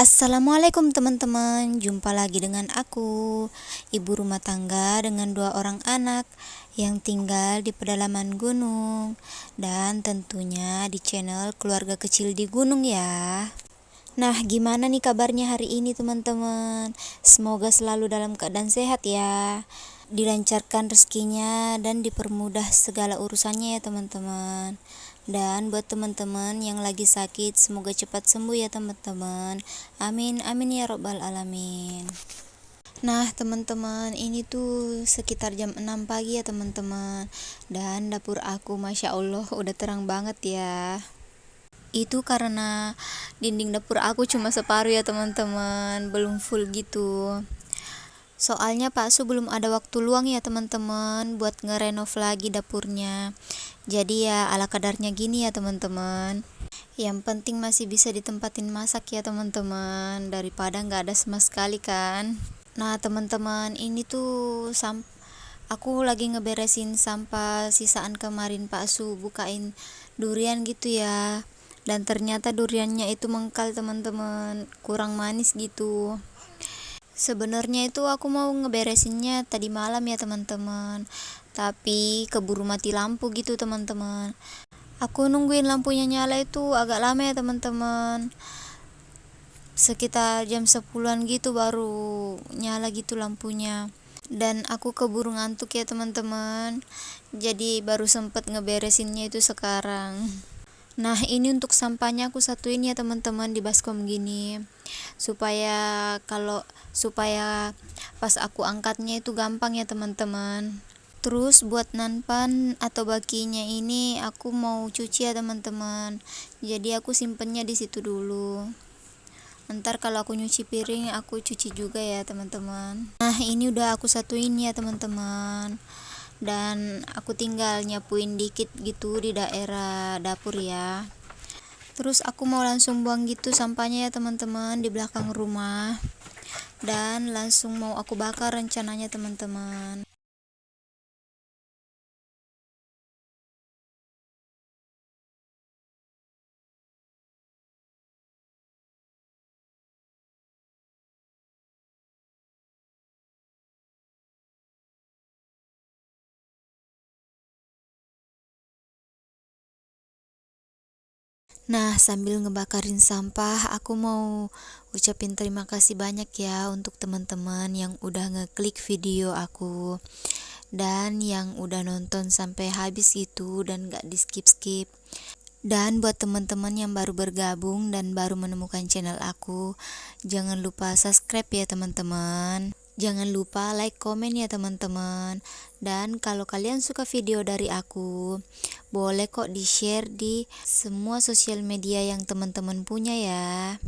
Assalamualaikum teman-teman, jumpa lagi dengan aku, ibu rumah tangga dengan 2 orang anak yang tinggal di pedalaman gunung, dan tentunya di channel Keluarga Kecil di Gunung ya. Nah, gimana nih kabarnya hari ini teman-teman? Semoga selalu dalam keadaan sehat ya, dilancarkan rezekinya dan dipermudah segala urusannya ya teman-teman. Dan buat teman-teman yang lagi sakit, semoga cepat sembuh ya teman-teman. Amin amin ya robbal alamin. Nah teman-teman, ini tuh sekitar jam 6 pagi ya teman-teman. Dan dapur aku masya Allah udah terang banget ya. Itu karena dinding dapur aku cuma separuh ya teman-teman, belum full gitu. Soalnya Pak Su belum ada waktu luang ya teman-teman buat ngerenov lagi dapurnya. Jadi ya ala kadarnya gini ya teman-teman. Yang penting masih bisa ditempatin masak ya teman-teman, daripada nggak ada sama sekali kan. Nah teman-teman, ini tuh aku lagi ngeberesin sampah sisaan kemarin Pak Su bukain durian gitu ya. Dan ternyata duriannya itu mengkal teman-teman, kurang manis gitu. Sebenarnya itu aku mau ngeberesinnya tadi malam ya teman-teman, tapi keburu mati lampu gitu teman-teman. Aku nungguin lampunya nyala itu agak lama ya teman-teman, sekitar jam 10-an gitu baru nyala gitu lampunya. Dan aku keburu ngantuk ya teman-teman, jadi baru sempet ngeberesinnya itu sekarang. Nah ini untuk sampahnya aku satuin ya teman-teman di baskom gini, supaya supaya pas aku angkatnya itu gampang ya teman-teman. Terus buat nanpan atau bakinya ini aku mau cuci ya teman-teman, jadi aku simpennya di situ dulu. Ntar kalau aku nyuci piring aku cuci juga ya teman-teman. Nah ini udah aku satuin ya teman-teman, dan aku tinggal nyapuin dikit gitu di daerah dapur ya. Terus aku mau langsung buang gitu sampahnya ya teman-teman di belakang rumah, dan langsung mau aku bakar rencananya teman-teman. Nah, sambil ngebakarin sampah, aku mau ucapin terima kasih banyak ya untuk teman-teman yang udah ngeklik video aku, dan yang udah nonton sampai habis itu dan gak di skip-skip. Dan buat teman-teman yang baru bergabung dan baru menemukan channel aku, jangan lupa subscribe ya teman-teman. Jangan lupa like, komen ya teman-teman. Dan kalau kalian suka video dari aku, boleh kok di-share di semua sosial media yang teman-teman punya ya.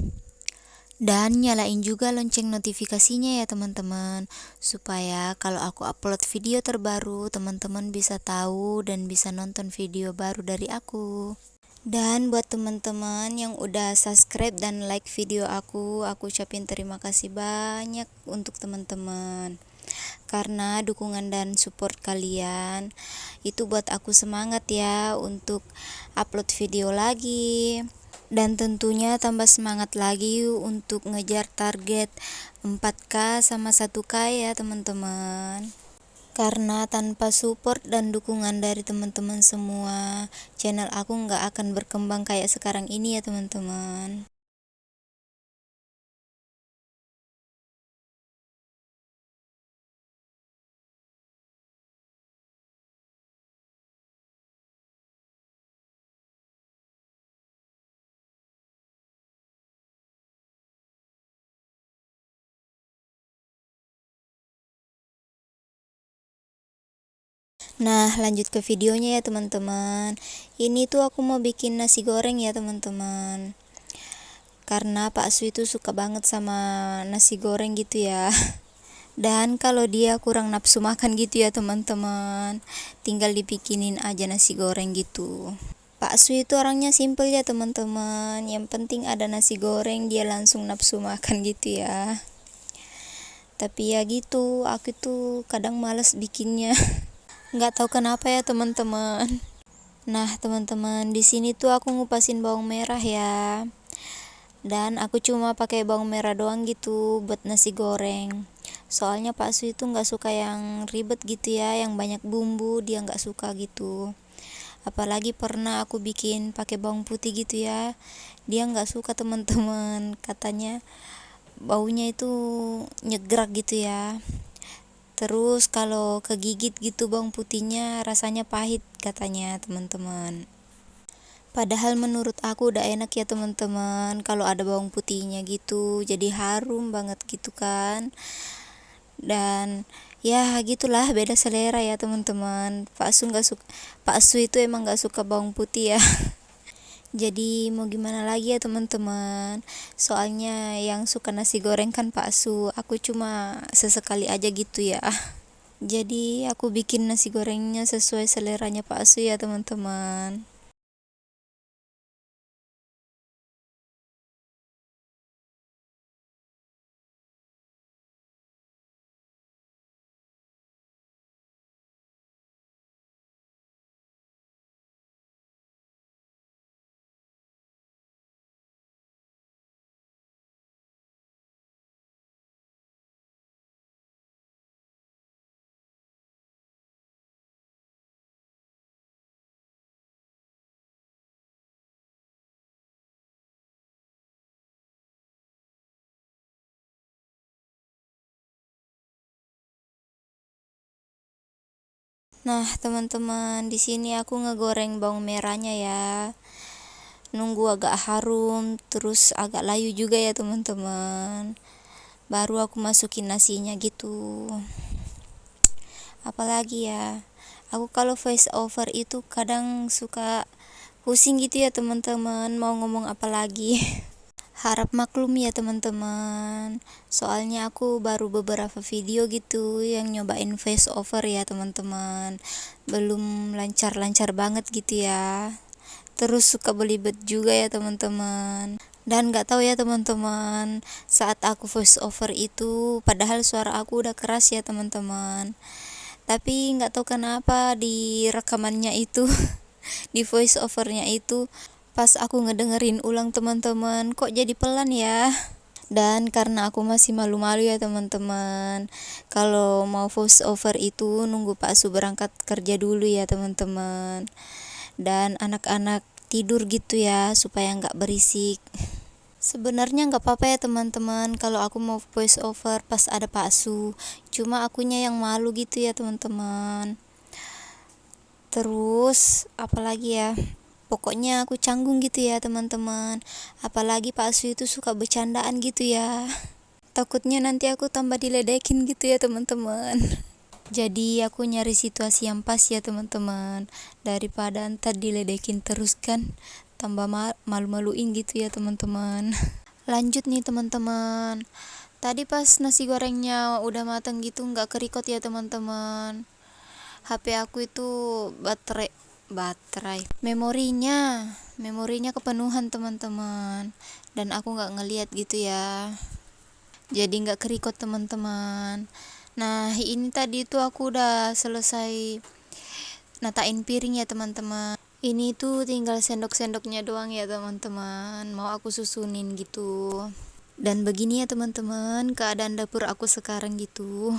Dan nyalain juga lonceng notifikasinya ya teman-teman, supaya kalau aku upload video terbaru, teman-teman bisa tahu dan bisa nonton video baru dari aku. Dan buat teman-teman yang udah subscribe dan like video aku ucapin terima kasih banyak untuk teman-teman. Karena dukungan dan support kalian itu buat aku semangat ya untuk upload video lagi. Dan tentunya tambah semangat lagi untuk ngejar target 4K sama 1K ya teman-teman. Karena tanpa support dan dukungan dari teman-teman semua, channel aku nggak akan berkembang kayak sekarang ini ya teman-teman. Nah, lanjut ke videonya ya teman-teman. Ini tuh aku mau bikin nasi goreng ya teman-teman. Karena Pak Su itu suka banget sama nasi goreng gitu ya. Dan kalau dia kurang nafsu makan gitu ya teman-teman, tinggal dibikinin aja nasi goreng gitu. Pak Su itu orangnya simple ya teman-teman, yang penting ada nasi goreng dia langsung nafsu makan gitu ya. Tapi ya gitu, aku tuh kadang males bikinnya. Nggak tahu kenapa ya teman-teman. Nah teman-teman, di sini tuh aku ngupasin bawang merah ya. Dan aku cuma pakai bawang merah doang gitu buat nasi goreng. Soalnya Pak Su itu nggak suka yang ribet gitu ya, yang banyak bumbu, dia nggak suka gitu. Apalagi pernah aku bikin pakai bawang putih gitu ya, dia nggak suka teman-teman, katanya baunya itu nyegrak gitu ya. Terus kalau kegigit gitu bawang putihnya rasanya pahit katanya teman-teman. Padahal menurut aku udah enak ya teman-teman kalau ada bawang putihnya gitu, jadi harum banget gitu kan. Dan ya gitulah, beda selera ya teman-teman. Pak Su itu emang nggak suka bawang putih ya. Jadi mau gimana lagi ya teman-teman. Soalnya yang suka nasi goreng kan Pak Su, aku cuma sesekali aja gitu ya. Jadi aku bikin nasi gorengnya sesuai seleranya Pak Su ya teman-teman. Nah, teman-teman, di sini aku ngegoreng bawang merahnya ya. Nunggu agak harum, terus agak layu juga ya teman-teman. Baru aku masukin nasinya gitu. Apalagi ya, aku kalau voice over itu kadang suka pusing gitu ya teman-teman, mau ngomong apa lagi. Harap maklum ya teman-teman. Soalnya aku baru beberapa video gitu yang nyobain voice over ya teman-teman. Belum lancar-lancar banget gitu ya. Terus suka belibet juga ya teman-teman. Dan gak tahu ya teman-teman, saat aku voice over itu padahal suara aku udah keras ya teman-teman. Tapi nggak tahu kenapa di rekamannya itu di voice overnya itu pas aku ngedengerin ulang teman-teman kok jadi pelan ya. Dan karena aku masih malu-malu ya teman-teman, kalau mau voice over itu nunggu Pak Su berangkat kerja dulu ya teman-teman, dan anak-anak tidur gitu ya supaya nggak berisik. Sebenarnya nggak apa-apa ya teman-teman kalau aku mau voice over pas ada Pak Su. Cuma akunya yang malu gitu ya teman-teman. Terus apalagi ya? Pokoknya aku canggung gitu ya teman-teman. Apalagi Pak Su itu suka bercandaan gitu ya. Takutnya nanti aku tambah diledekin gitu ya teman-teman. Jadi aku nyari situasi yang pas ya teman-teman. Daripada ntar diledekin terus kan. Tambah malu-maluin gitu ya teman-teman. Lanjut nih teman-teman. Tadi pas nasi gorengnya udah matang gitu nggak kerikot ya teman-teman. HP aku itu baterai memorinya kepenuhan teman-teman, dan aku nggak ngeliat gitu ya, jadi nggak kerikot teman-teman. Nah ini tadi tuh aku udah selesai natain piring ya teman-teman. Ini tuh tinggal sendok-sendoknya doang ya teman-teman, mau aku susunin gitu. Dan begini ya teman-teman keadaan dapur aku sekarang gitu.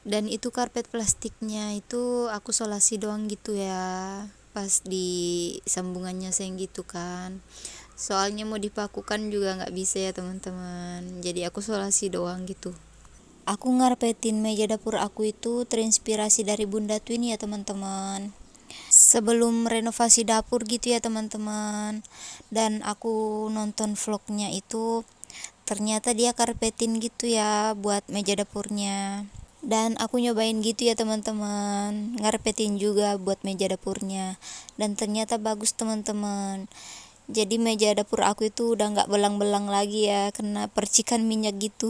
Dan itu karpet plastiknya itu aku solasi doang gitu ya, pas di sambungannya sayang gitu kan. Soalnya mau dipakukan juga nggak bisa ya teman-teman, jadi aku solasi doang gitu. Aku ngarpetin meja dapur aku itu terinspirasi dari Bunda Twin ya teman-teman, sebelum renovasi dapur gitu ya teman-teman. Dan aku nonton vlognya itu ternyata dia karpetin gitu ya buat meja dapurnya. Dan aku nyobain gitu ya teman-teman, ngarpetin juga buat meja dapurnya, dan ternyata bagus teman-teman. Jadi meja dapur aku itu udah nggak belang-belang lagi ya kena percikan minyak gitu.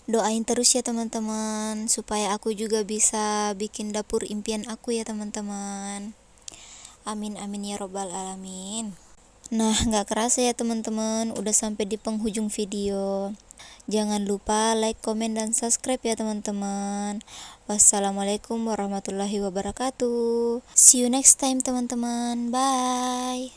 Doain terus ya teman-teman supaya aku juga bisa bikin dapur impian aku ya teman-teman. Amin amin ya robbal alamin. Nah, nggak kerasa ya teman-teman, udah sampai di penghujung video. Jangan lupa like, komen, dan subscribe ya teman-teman. Wassalamualaikum warahmatullahi wabarakatuh. See you next time teman-teman. Bye.